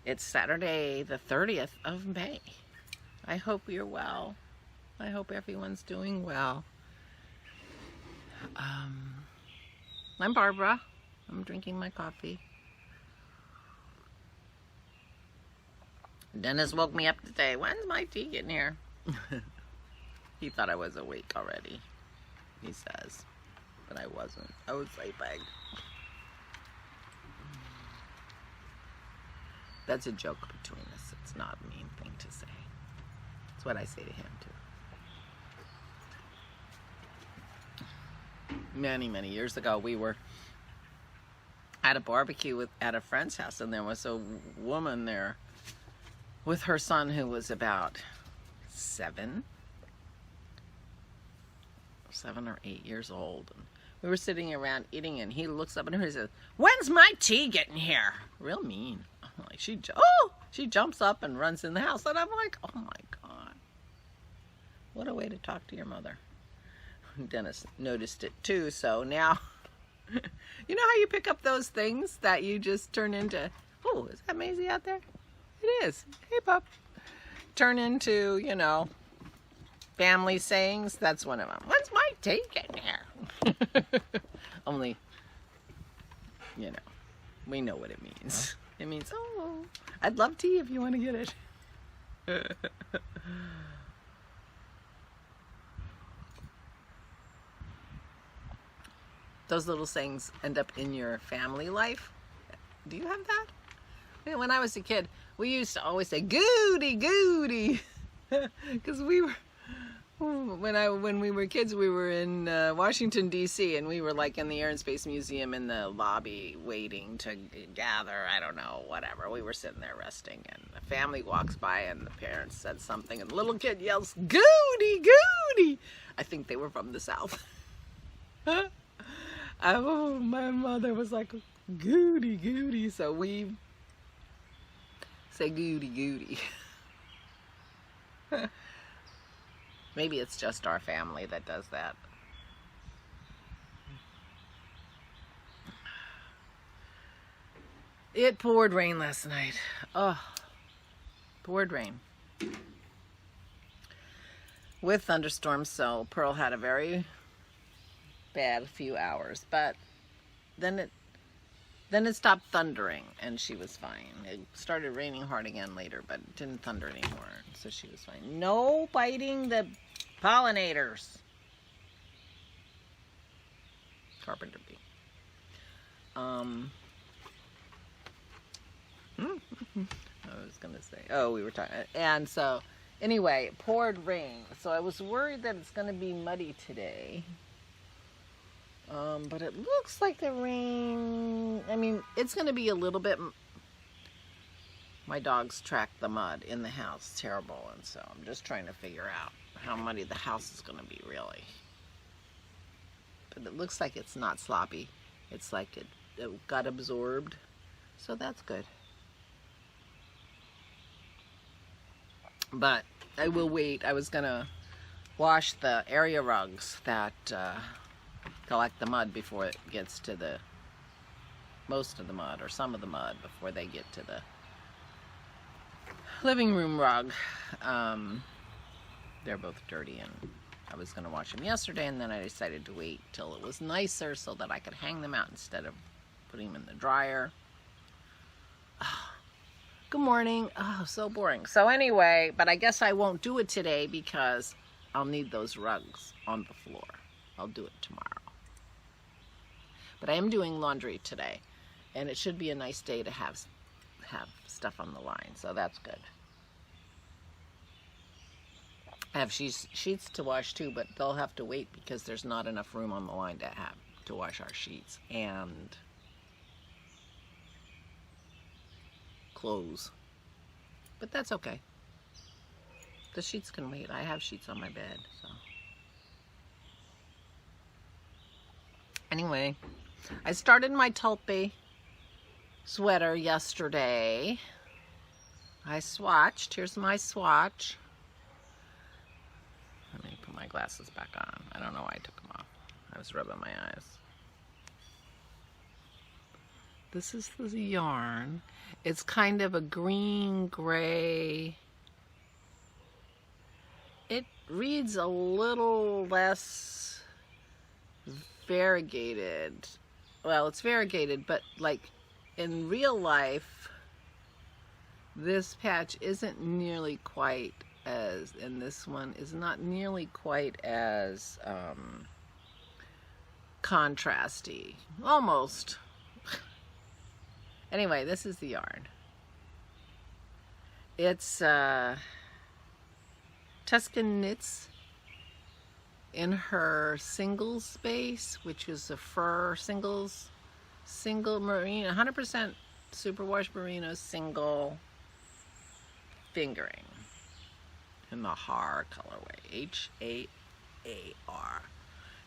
It's Saturday, the 30th of May. I hope you're well. I hope everyone's doing well. I'm Barbara. I'm drinking my coffee. Dennis woke me up today. When's my tea getting here? He thought I was awake already, he says. But I wasn't. I was sleeping. That's a joke between us. It's not a mean thing to say. That's what I say to him, too. Many years ago, we were at a barbecue at a friend's house, and there was a woman there with her son who was about 7 or 8 years old. And we were sitting around eating, and he looks up at her and says, "When's my tea getting here?" Real mean. I'm like, she jumps up and runs in the house, and I'm like, oh my God, what a way to talk to your mother. Dennis noticed it too, so now, you know how you pick up those things that you just turn into, oh, is that Maisie out there? It is. Hey, pup. Turn into, you know, family sayings. That's one of them. When's my tea getting here? Only, you know, we know what it means. It means, oh, I'd love tea if you want to get it. Those little sayings end up in your family life. Do you have that? When I was a kid, we used to always say, "Goody, goody," because we were, when we were kids, we were in Washington, D.C., and we were like in the Air and Space Museum in the lobby waiting to gather, I don't know, whatever. We were sitting there resting, and the family walks by, and the parents said something, and the little kid yells, "Goody, goody." I think they were from the South. Oh, my mother was like, "Goody, goody," so we say goody, goody. Maybe it's just our family that does that. It poured rain last night. Oh, poured rain. With thunderstorms, so Pearl had a very bad few hours, but then it stopped thundering and she was fine. It started raining hard again later, but it didn't thunder anymore, so she was fine. No biting the pollinators. Carpenter bee. I was gonna say, oh, we were talking, and so anyway, it poured rain, so I was worried that it's gonna be muddy today. But it looks like the rain, I mean, it's going to be a little bit, my dogs track the mud in the house, terrible, and so I'm just trying to figure out how muddy the house is going to be, really. But it looks like it's not sloppy. It's like it got absorbed, so that's good. But I will wait. I was going to wash the area rugs that collect the mud before it gets to the most of the mud or some of the mud before they get to the living room rug. They're both dirty, and I was going to wash them yesterday, and then I decided to wait till it was nicer so that I could hang them out instead of putting them in the dryer. Oh, good morning. Oh, so boring. So anyway, but I guess I won't do it today because I'll need those rugs on the floor. I'll do it tomorrow. But I am doing laundry today, and it should be a nice day to have stuff on the line, so that's good. I have sheets to wash too, but they'll have to wait because there's not enough room on the line to wash our sheets and clothes. But that's okay. The sheets can wait. I have sheets on my bed, so. Anyway, I started my Tulpe sweater yesterday. I swatched. Here's my swatch. Let me put my glasses back on. I don't know why I took them off. I was rubbing my eyes. This is the yarn. It's kind of a green gray. It reads a little less variegated. Well, it's variegated, but like in real life, this patch isn't nearly quite as, and this one is not nearly quite as contrasty. Almost. Anyway, this is the yarn. It's Tuscan Knits in her single space, which is a fur single merino, 100% superwash merino single fingering in the Har colorway, H-A-A-R.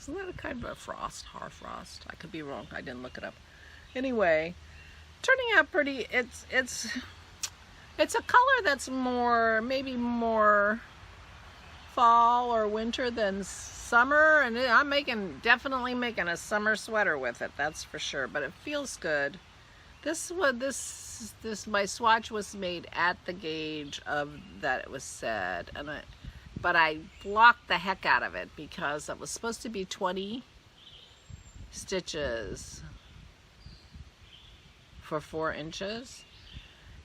Isn't that a kind of a frost, Har frost? I could be wrong. I didn't look it up. Anyway, turning out pretty. It's a color that's maybe more fall or winter than summer, and I'm definitely making a summer sweater with it. That's for sure. But it feels good. My swatch was made at the gauge of that it was said, but I blocked the heck out of it because it was supposed to be 20 stitches for 4 inches,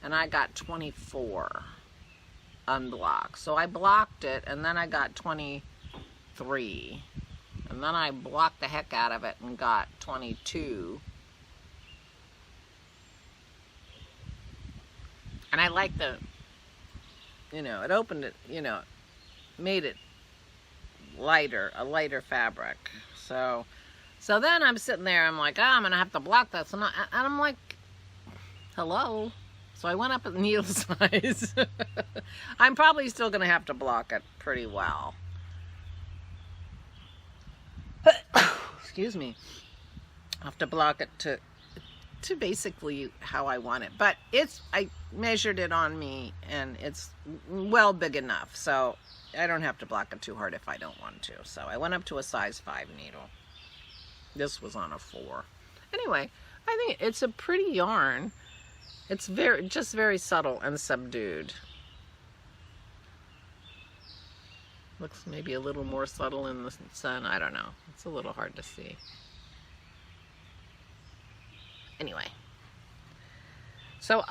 and I got 24 unblocked. So I blocked it, and then I got 23, and then I blocked the heck out of it and got 22. And I like it opened it, made it lighter, a lighter fabric. So then I'm sitting there, I'm like, I'm gonna have to block this, and I'm like, hello. So I went up at needle size. I'm probably still gonna have to block it pretty well. Excuse me. I have to block it to basically how I want it, but I measured it on me and it's well big enough, so I don't have to block it too hard if I don't want to. So I went up to a size 5 needle. This was on a 4. Anyway, I think it's a pretty yarn. It's just very subtle and subdued. Looks maybe a little more subtle in the sun. I don't know. It's a little hard to see. Anyway, so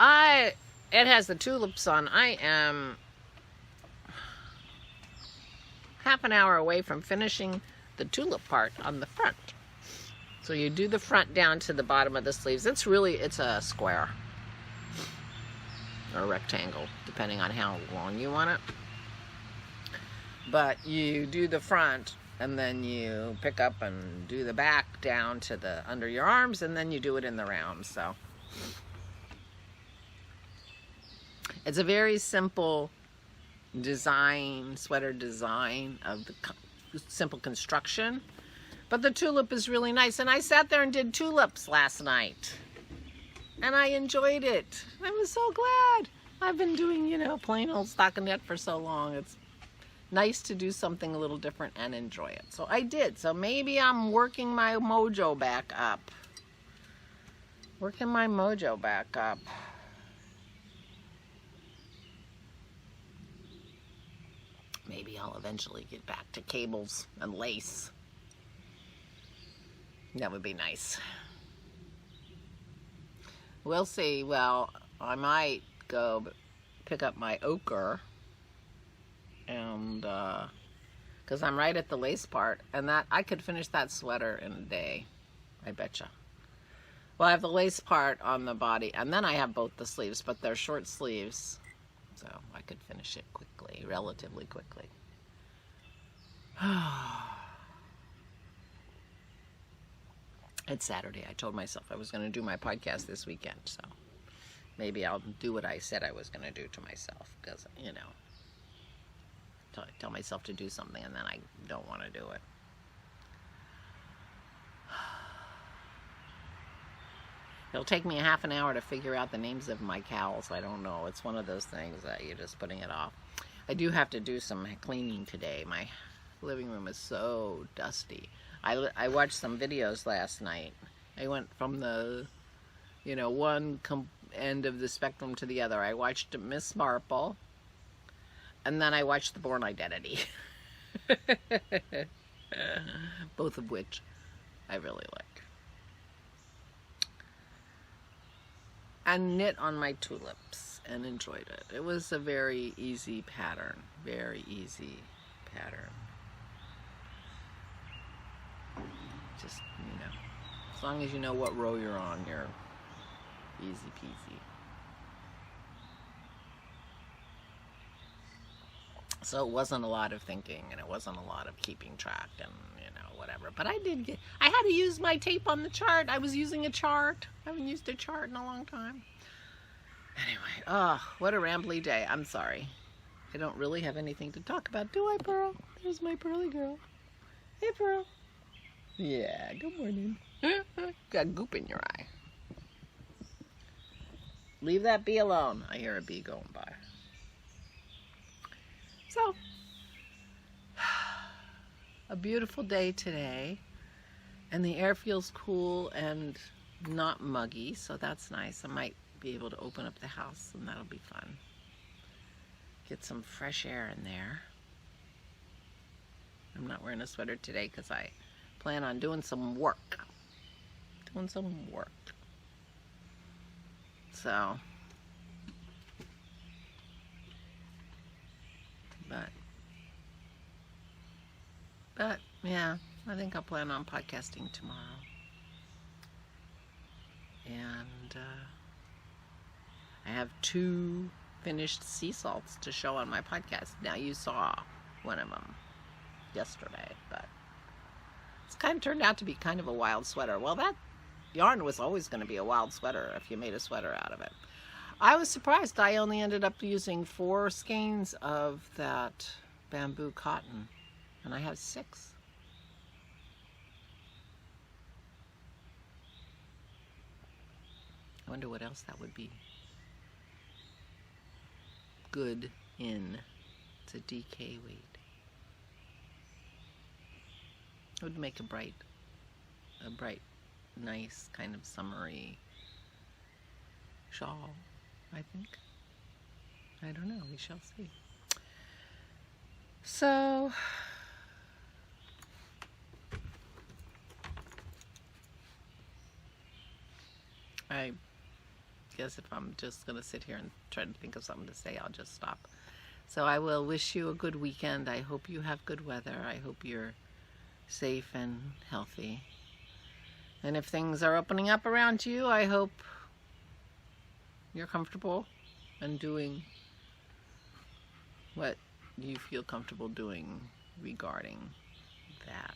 it has the tulips on. I am half an hour away from finishing the tulip part on the front. So you do the front down to the bottom of the sleeves. It's a square or a rectangle, depending on how long you want it. But you do the front, and then you pick up and do the back down to the under your arms, and then you do it in the round. So it's a very simple design, sweater design of the simple construction, but the tulip is really nice. And I sat there and did tulips last night, and I enjoyed it. I was so glad. I've been doing, plain old stockinette for so long. It's nice to do something a little different and enjoy it. So I did. So maybe I'm working my mojo back up. Maybe I'll eventually get back to cables and lace. That would be nice. We'll see. Well, I might go pick up my ochre, and because I'm right at the lace part, and that I could finish that sweater in a day, I betcha. Well, I have the lace part on the body, and then I have both the sleeves, but they're short sleeves, so I could finish it quickly, relatively quickly. It's Saturday. I told myself I was going to do my podcast this weekend, so maybe I'll do what I said I was going to do to myself, because, tell myself to do something and then I don't want to do it. It'll take me a half an hour to figure out the names of my cowls. I don't know. It's one of those things that you're just putting it off. I do have to do some cleaning today. My living room is so dusty. I watched some videos last night. I went from the you know, one end of the spectrum to the other. I watched Miss Marple, and then I watched The Bourne Identity. Both of which I really like. And knit on my tulips and enjoyed it. It was a very easy pattern. Very easy pattern. Just, you know, as long as you know what row you're on, you're easy peasy. So it wasn't a lot of thinking, and it wasn't a lot of keeping track, and, you know, whatever. But I had to use my tape on the chart. I was using a chart. I haven't used a chart in a long time. Anyway, oh, what a rambly day. I'm sorry. I don't really have anything to talk about, do I, Pearl? There's my Pearly girl. Hey, Pearl. Yeah, good morning. Got goop in your eye. Leave that bee alone. I hear a bee going by. So, a beautiful day today, and the air feels cool and not muggy, so that's nice. I might be able to open up the house, and that'll be fun. Get some fresh air in there. I'm not wearing a sweater today because I plan on doing some work. So, but yeah, I think I'll plan on podcasting tomorrow. And I have 2 finished sea salts to show on my podcast. Now, you saw one of them yesterday, but it's kind of turned out to be kind of a wild sweater. Well, that yarn was always going to be a wild sweater if you made a sweater out of it. I was surprised. I only ended up using 4 skeins of that bamboo cotton, and I have 6. I wonder what else that would be good in. It's a DK weight. It would make a bright, nice kind of summery shawl, I think. I don't know, we shall see. So, I guess if I'm just going to sit here and try to think of something to say, I'll just stop. So I will wish you a good weekend. I hope you have good weather. I hope you're safe and healthy. And if things are opening up around you, I hope you're comfortable and doing what you feel comfortable doing regarding that.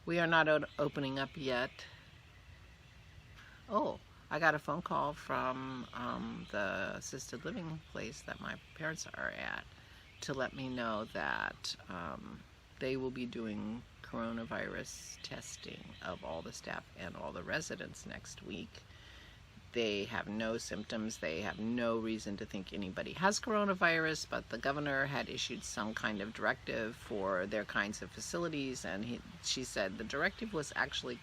We are not opening up yet. Oh, I got a phone call from the assisted living place that my parents are at to let me know that they will be doing coronavirus testing of all the staff and all the residents next week. They have no symptoms. They have no reason to think anybody has coronavirus, but the governor had issued some kind of directive for their kinds of facilities, and she said the directive was actually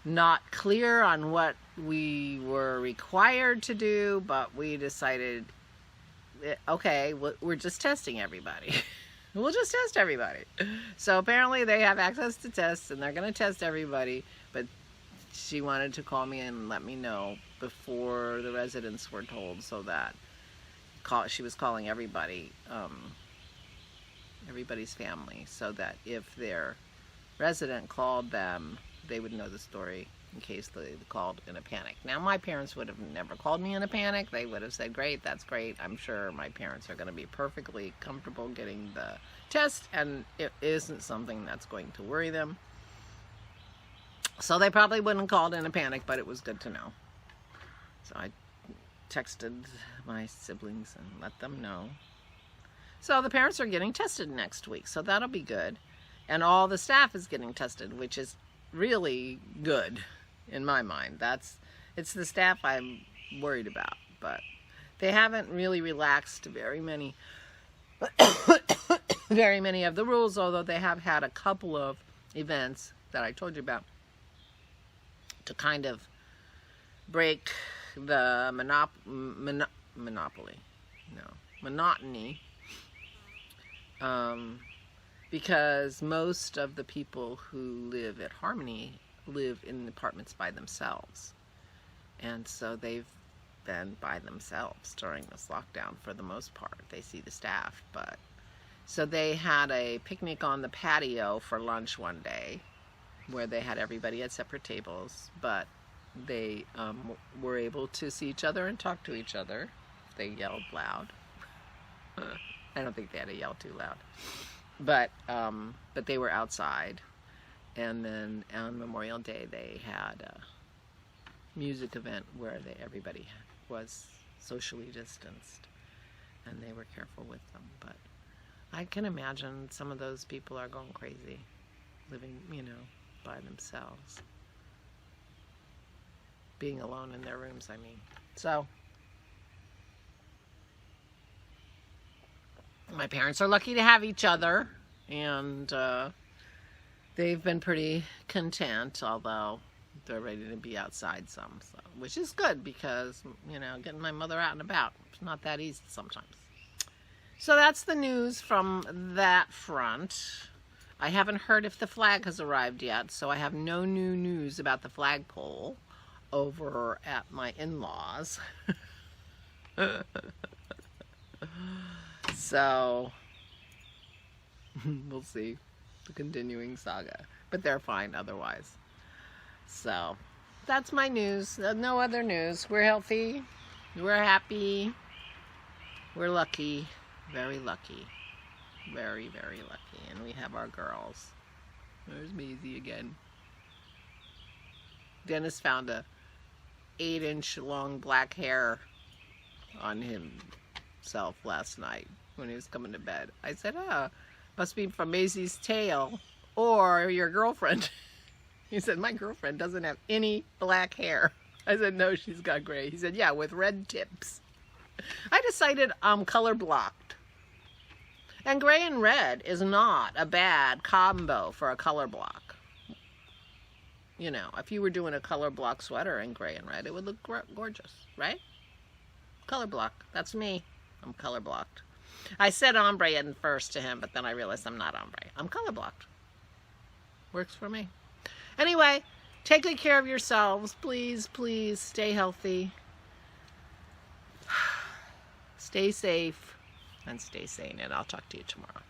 not clear on what we were required to do, but we decided, okay, we're just testing everybody. We'll just test everybody. So apparently they have access to tests, and they're going to test everybody, but she wanted to call me and let me know before the residents were told, so that she was calling everybody, everybody's family, so that if their resident called them, they would know the story in case they called in a panic. Now, my parents would have never called me in a panic. They would have said, great, that's great. I'm sure my parents are going to be perfectly comfortable getting the test, and it isn't something that's going to worry them. So they probably wouldn't have called in a panic, but it was good to know. So I texted my siblings and let them know. So the parents are getting tested next week, so that'll be good. And all the staff is getting tested, which is really good in my mind. It's the staff I'm worried about, but they haven't really relaxed very many of the rules, although they have had a couple of events that I told you about to kind of break the monotony, because most of the people who live at Harmony live in apartments by themselves, and so they've been by themselves during this lockdown for the most part. They see the staff, but so they had a picnic on the patio for lunch one day where they had everybody at separate tables, but they were able to see each other and talk to each other. They yelled loud. I don't think they had to yell too loud, but they were outside. And then on Memorial Day they had a music event where everybody was socially distanced, and they were careful with them. But I can imagine some of those people are going crazy, living, by themselves, being alone in their rooms, I mean. So my parents are lucky to have each other, and they've been pretty content, although they're ready to be outside some, so, which is good because, getting my mother out and about, it's not that easy sometimes. So that's the news from that front. I haven't heard if the flag has arrived yet, so I have no new news about the flagpole over at my in-laws. So we'll see the continuing saga, but they're fine otherwise. So that's my news. No other news. We're healthy, we're happy, we're lucky, very lucky, very, very lucky, and we have our girls. There's Maisie again. Dennis found a 8-inch long black hair on himself last night when he was coming to bed. I said, must be from Maisie's tail or your girlfriend. He said, my girlfriend doesn't have any black hair. I said, no, she's got gray. He said, yeah, with red tips. I decided I'm color blocked. And gray and red is not a bad combo for a color block. If you were doing a color block sweater in gray and red, it would look gorgeous, right? Color block. That's me. I'm color blocked. I said ombre in first to him, but then I realized I'm not ombre. I'm color blocked. Works for me. Anyway, take good care of yourselves. Please, please stay healthy. Stay safe and stay sane, and I'll talk to you tomorrow.